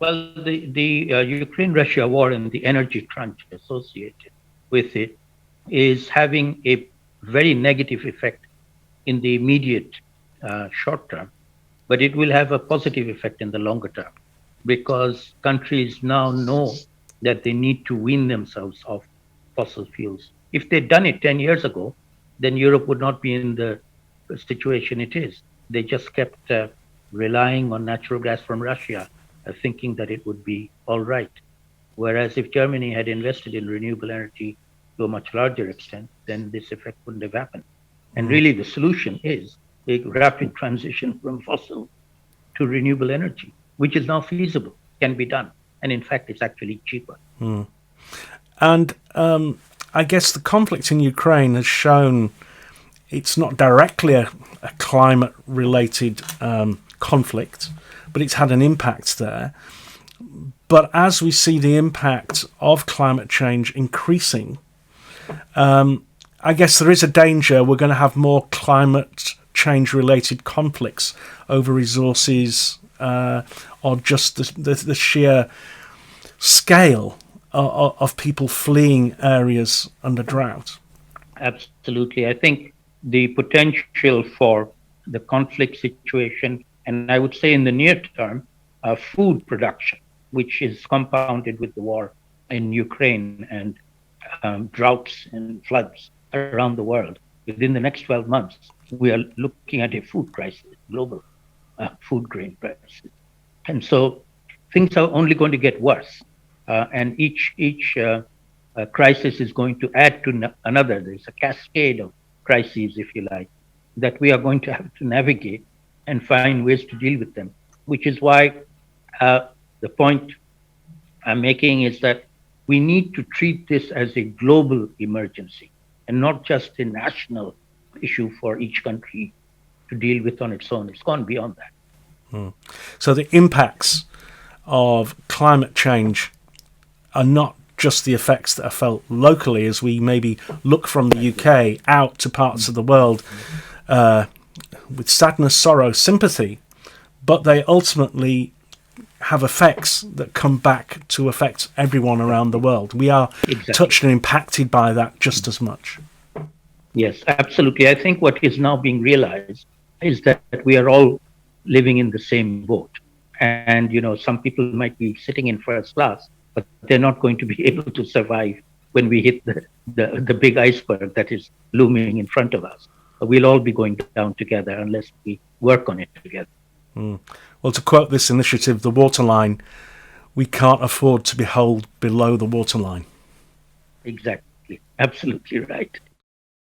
Well, the Ukraine-Russia war and the energy crunch associated with it is having a very negative effect in the immediate short term, but it will have a positive effect in the longer term because countries now know that they need to wean themselves off fossil fuels. If they'd done it 10 years ago, then Europe would not be in the situation it is. They just kept relying on natural gas from Russia, thinking that it would be all right. Whereas if Germany had invested in renewable energy to a much larger extent, then this effect wouldn't have happened. And Mm. really, the solution is a rapid transition from fossil to renewable energy, which is now feasible, can be done. And in fact, it's actually cheaper. And I guess the conflict in Ukraine has shown it's not directly a climate related conflict, but it's had an impact there. But as we see the impact of climate change increasing, I guess there is a danger we're going to have more climate change related conflicts over resources or just the sheer scale of people fleeing areas under drought. Absolutely. I think the potential for the conflict situation, and I would say in the near term, food production, which is compounded with the war in Ukraine and droughts and floods around the world. Within the next 12 months, we are looking at a food crisis, global food grain crisis. And so things are only going to get worse. And each crisis is going to add to another. There's a cascade of crises, if you like, that we are going to have to navigate and find ways to deal with them. Which is why the point I'm making is that we need to treat this as a global emergency and not just a national issue for each country to deal with on its own. It's gone beyond that. So the impacts of climate change are not just the effects that are felt locally as we maybe look from the UK out to parts of the world with sadness, sorrow, sympathy, but they ultimately have effects that come back to affect everyone around the world. We are Exactly. touched and impacted by that just as much. Yes, absolutely. I think what is now being realized is that we are all living in the same boat. And, some people might be sitting in first class, but they're not going to be able to survive when we hit the big iceberg that is looming in front of us. We'll all be going down together unless we work on it together. Well, to quote this initiative, the Waterline, we can't afford to be held below the waterline. Exactly. Absolutely right.